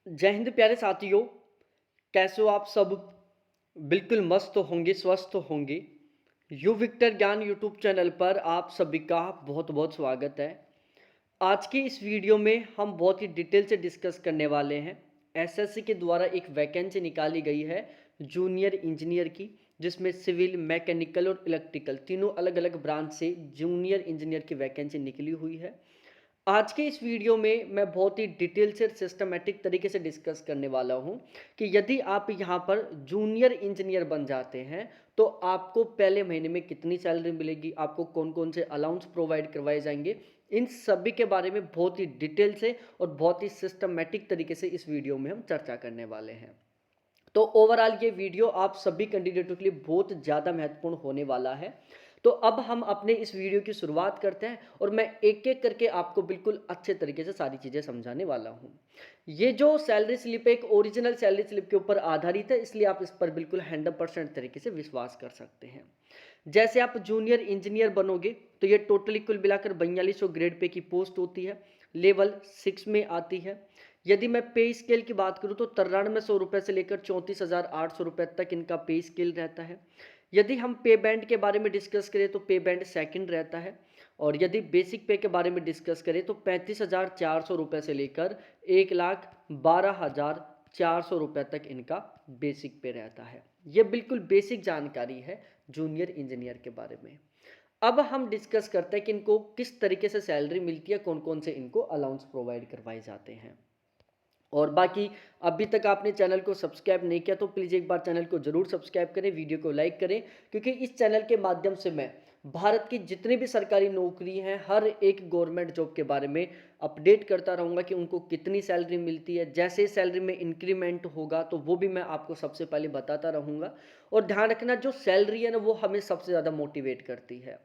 जय हिंद प्यारे साथियों। कैसे हो आप सब? बिल्कुल मस्त होंगे, स्वस्थ होंगे। यू विक्टर ज्ञान यूट्यूब चैनल पर आप सभी का बहुत बहुत स्वागत है। आज की इस वीडियो में हम बहुत ही डिटेल से डिस्कस करने वाले हैं। एसएससी के द्वारा एक वैकेंसी निकाली गई है जूनियर इंजीनियर की, जिसमें सिविल, मैकेनिकल और इलेक्ट्रिकल तीनों अलग अलग ब्रांच से जूनियर इंजीनियर की वैकेंसी निकली हुई है। आज के इस वीडियो में मैं बहुत ही डिटेल से सिस्टमेटिक तरीके से डिस्कस करने वाला हूं कि यदि आप यहां पर जूनियर इंजीनियर बन जाते हैं तो आपको पहले महीने में कितनी सैलरी मिलेगी, आपको कौन कौन से अलाउंस प्रोवाइड करवाए जाएंगे, इन सभी के बारे में बहुत ही डिटेल से और बहुत ही सिस्टमेटिक तरीके से इस वीडियो में हम चर्चा करने वाले हैं। तो ओवरऑल ये वीडियो आप सभी कैंडिडेटों के लिए बहुत ज़्यादा महत्वपूर्ण होने वाला है। तो अब हम अपने इस वीडियो की शुरुआत करते हैं और मैं एक एक करके आपको बिल्कुल अच्छे तरीके से सारी चीज़ें समझाने वाला हूँ। ये जो सैलरी स्लिप है एक ओरिजिनल सैलरी स्लिप के ऊपर आधारित है, इसलिए आप इस पर बिल्कुल 100% तरीके से विश्वास कर सकते हैं। जैसे आप जूनियर इंजीनियर बनोगे तो ये टोटली कुल मिलाकर 4200 ग्रेड पे की पोस्ट होती है, लेवल 6 में आती है। यदि मैं पे स्केल की बात करूं तो 9300 रुपये से लेकर 34,800 रुपये तक इनका पे स्केल रहता है। यदि हम पे बैंड के बारे में डिस्कस करें तो पे बैंड सेकंड रहता है। और यदि बेसिक पे के बारे में डिस्कस करें तो 35,400 रुपये से लेकर 1,12,400 रुपये तक इनका बेसिक पे रहता है। ये बिल्कुल बेसिक जानकारी है जूनियर इंजीनियर के बारे में। अब हम डिस्कस करते हैं कि इनको किस तरीके से सैलरी मिलती है, कौन कौन से इनको अलाउंस प्रोवाइड करवाए जाते हैं। और बाकी अभी तक आपने चैनल को सब्सक्राइब नहीं किया तो प्लीज़ एक बार चैनल को ज़रूर सब्सक्राइब करें, वीडियो को लाइक करें, क्योंकि इस चैनल के माध्यम से मैं भारत की जितनी भी सरकारी नौकरी हैं हर एक गवर्नमेंट जॉब के बारे में अपडेट करता रहूँगा कि उनको कितनी सैलरी मिलती है। जैसे सैलरी में इंक्रीमेंट होगा तो वो भी मैं आपको सबसे पहले बताता रहूँगा। और ध्यान रखना, जो सैलरी है ना वो हमें सबसे ज़्यादा मोटिवेट करती है।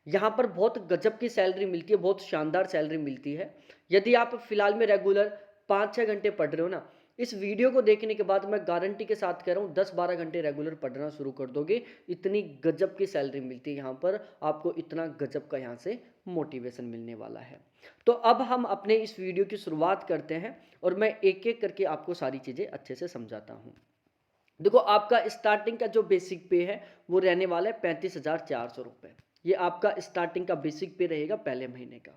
यहाँ पर बहुत गजब की सैलरी मिलती है, बहुत शानदार सैलरी मिलती है। यदि आप फिलहाल में रेगुलर 5-6 घंटे पढ़ रहे हो ना, इस वीडियो को देखने के बाद मैं गारंटी के साथ कह रहा हूँ 10-12 घंटे रेगुलर पढ़ना शुरू कर दोगे, इतनी गजब की सैलरी मिलती है यहाँ पर आपको, इतना गजब का यहाँ से मोटिवेशन मिलने वाला है। तो अब हम अपने इस वीडियो की शुरुआत करते हैं और मैं एक एक करके आपको सारी चीज़ें अच्छे से समझाता हूँ। देखो, आपका स्टार्टिंग का जो बेसिक पे है वो रहने वाला है 35,400 रुपये। ये आपका स्टार्टिंग का बेसिक पे रहेगा पहले महीने का।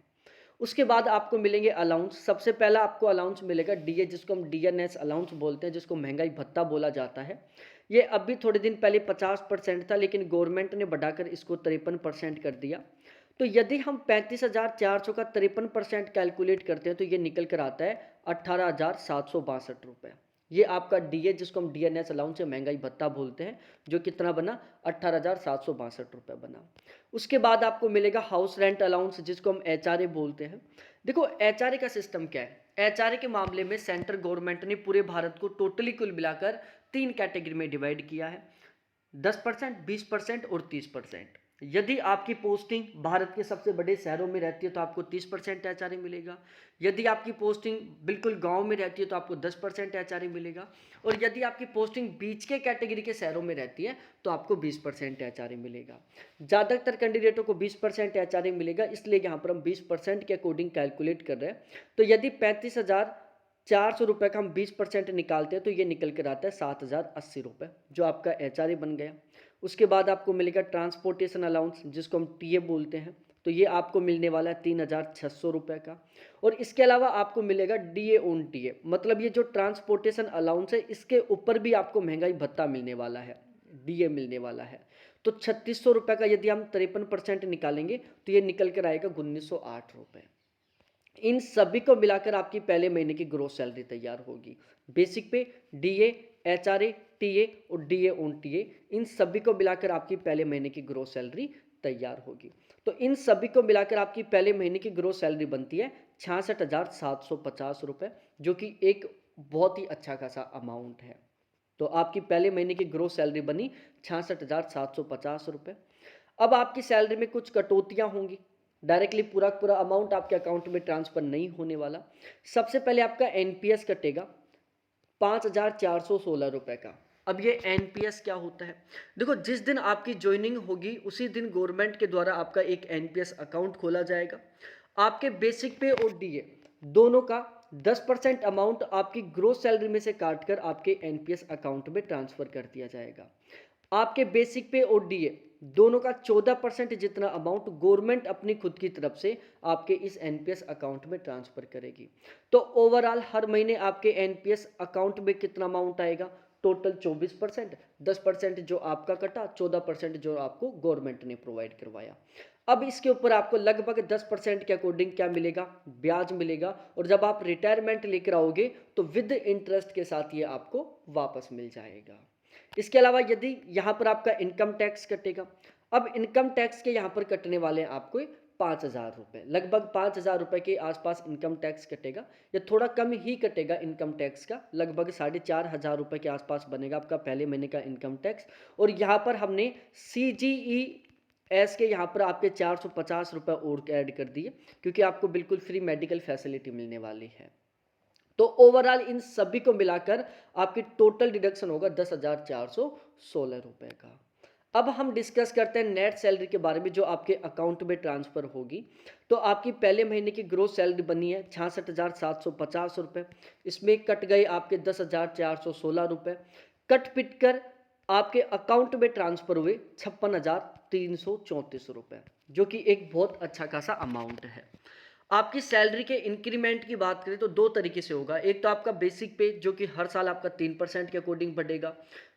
उसके बाद आपको मिलेंगे अलाउंस। सबसे पहला आपको अलाउंस मिलेगा डीए, जिसको हम डीएनएस अलाउंस बोलते हैं, जिसको महंगाई भत्ता बोला जाता है। ये अभी थोड़े दिन पहले 50% था, लेकिन गवर्नमेंट ने बढ़ाकर इसको 53% कर दिया। तो यदि हम 35,400 का 53% कैलकुलेट करते हैं तो ये निकल कर आता है 18,762 रुपये। ये आपका डीए, जिसको हम डीएनएस अलाउंस या महंगाई भत्ता बोलते हैं, जो कितना बना 18,762 रुपये बना। उसके बाद आपको मिलेगा हाउस रेंट अलाउंस, जिसको हम एचआरए बोलते हैं। देखो, एचआरए का सिस्टम क्या है। एचआरए के मामले में सेंट्रल गवर्नमेंट ने पूरे भारत को टोटली कुल मिलाकर 3 कैटेगरी में डिवाइड किया है, 10%, 20% और 30%। यदि आपकी पोस्टिंग भारत के सबसे बड़े शहरों में रहती है तो आपको 30% एचआरए मिलेगा। यदि आपकी पोस्टिंग बिल्कुल गांव में रहती है तो आपको 10% एचआरए मिलेगा। और यदि आपकी पोस्टिंग बीच के कैटेगरी के शहरों में रहती है तो आपको 20% एचआरए मिलेगा। ज़्यादातर कैंडिडेटों को 20% एचआरए मिलेगा, इसलिए यहाँ पर हम 20% के अकॉर्डिंग कैलकुलेट कर रहे हैं। तो यदि 35,400 रुपये का हम 20% निकालते हैं तो ये निकल कर आता है 7,080 रुपये, जो आपका एचआरए बन गया। उसके बाद आपको मिलेगा ट्रांसपोर्टेशन अलाउंस, जिसको हम टीए बोलते हैं। तो ये आपको मिलने वाला है 3,600 रुपये का। और इसके अलावा आपको मिलेगा डीए ऑन टीए, मतलब ये जो ट्रांसपोर्टेशन अलाउंस है इसके ऊपर भी आपको महंगाई भत्ता मिलने वाला है, डीए मिलने वाला है। तो 3,600 रुपये का यदि हम 53% निकालेंगे तो ये निकल कर आएगा 1,908 रुपये। इन सभी को मिलाकर आपकी पहले महीने की ग्रोस सैलरी तैयार होगी। बेसिक पे, डीए, एचआरए, टीए और डीए ऑन टीए, इन सभी को मिलाकर आपकी पहले महीने की ग्रोस सैलरी तैयार होगी। तो इन सभी को मिलाकर आपकी पहले महीने की ग्रोस सैलरी बनती है 66,750 रुपये, जो कि एक बहुत ही अच्छा खासा अमाउंट है। तो आपकी पहले महीने की ग्रोस सैलरी बनी 66,750 रुपये। अब आपकी सैलरी में कुछ कटौतियां होंगी, डायरेक्टली पूरा पूरा अमाउंट आपके अकाउंट में ट्रांसफर नहीं होने वाला। सबसे पहले आपका एनपीएस कटेगा 5,416 रुपये का। अब ये एनपीएस क्या होता है? देखो, जिस दिन आपकी ज्वाइनिंग होगी उसी दिन गवर्नमेंट के द्वारा आपका एक एनपीएस अकाउंट खोला जाएगा। आपके बेसिक पे और डीए दोनों का 10% अमाउंट आपकी ग्रोस सैलरी में से काटकर आपके एनपीएस अकाउंट में ट्रांसफर कर दिया जाएगा। आपके बेसिक पे और डीए दोनों का 14% जितना अमाउंट गवर्नमेंट अपनी खुद की तरफ से आपके इस एनपीएस अकाउंट में ट्रांसफर करेगी। तो ओवरऑल हर महीने आपके एनपीएस अकाउंट में कितना अमाउंट आएगा? टोटल 24%, 10% जो आपका कटा, 14% जो आपको गवर्नमेंट ने प्रोवाइड करवाया। अब इसके ऊपर आपको लगभग 10% के अकॉर्डिंग क्या मिलेगा? ब्याज मिलेगा। और जब आप रिटायरमेंट लेकर आओगे तो विद इंटरेस्ट के साथ ये आपको वापस मिल जाएगा। इसके अलावा यदि यहाँ पर आपका इनकम टैक्स कटेगा, अब इनकम टैक्स के यहाँ पर कटने वाले हैं आपको 5,000 रुपये, लगभग 5,000 रुपये के आसपास इनकम टैक्स कटेगा, या थोड़ा कम ही कटेगा इनकम टैक्स का, लगभग 4,500 रुपये के आसपास बनेगा आपका पहले महीने का इनकम टैक्स। और यहाँ पर हमने CGES के यहाँ पर आपके 450 रुपये और ऐड कर दिए, क्योंकि आपको बिल्कुल फ्री मेडिकल फैसिलिटी मिलने वाली है। तो ओवरऑल इन सभी को मिलाकर आपकी टोटल डिडक्शन होगा 10,416 रुपये का। अब हम डिस्कस करते हैं नेट सैलरी के बारे में जो आपके अकाउंट में ट्रांसफर होगी। तो आपकी पहले महीने की ग्रोस सैलरी बनी है 66,750 रुपये, इसमें कट गए आपके 10,416 रुपये, कट पिट कर आपके अकाउंट में ट्रांसफर हुए 56,334 रुपये, जो कि एक बहुत अच्छा खासा अमाउंट है। आपकी सैलरी के इंक्रीमेंट की बात करें तो दो तरीके से होगा। एक तो आपका बेसिक पे जो कि हर साल आपका 3% के अकॉर्डिंग बढ़ेगा।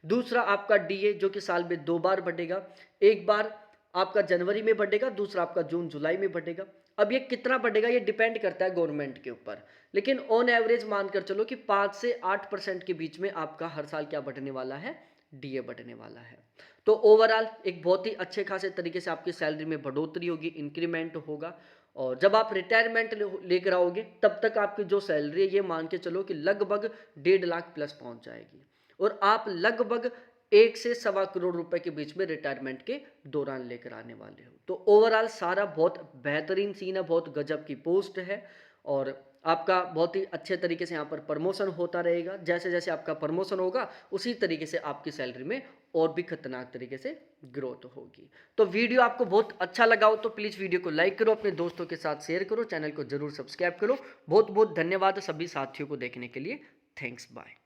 दूसरा आपका डीए जो कि साल में 2 बार बढ़ेगा, एक बार आपका जनवरी में बढ़ेगा, दूसरा आपका जून जुलाई में बढ़ेगा। अब ये कितना बढ़ेगा ये डिपेंड करता है गवर्नमेंट के ऊपर, लेकिन ऑन एवरेज मानकर चलो कि 5 से 8% के बीच में आपका हर साल क्या बढ़ने वाला है? डीए बढ़ने वाला है। तो ओवरऑल एक बहुत ही अच्छे खासे तरीके से आपकी सैलरी में बढ़ोतरी होगी, इंक्रीमेंट होगा। और जब आप रिटायरमेंट लेकर आओगे तब तक आपकी जो सैलरी है ये मान के चलो कि लगभग 1.5 लाख प्लस पहुंच जाएगी, और आप लगभग 1 से सवा करोड़ रुपए के बीच में रिटायरमेंट के दौरान लेकर आने वाले हो। तो ओवरऑल सारा बहुत बेहतरीन सीन है, बहुत गजब की पोस्ट है, और आपका बहुत ही अच्छे तरीके से यहाँ पर प्रमोशन होता रहेगा। जैसे जैसे आपका प्रमोशन होगा उसी तरीके से आपकी सैलरी में और भी खतरनाक तरीके से ग्रोथ होगी। तो वीडियो आपको बहुत अच्छा लगा हो तो प्लीज़ वीडियो को लाइक करो, अपने दोस्तों के साथ शेयर करो, चैनल को जरूर सब्सक्राइब करो। बहुत बहुत धन्यवाद सभी साथियों को देखने के लिए। Thanks, bye.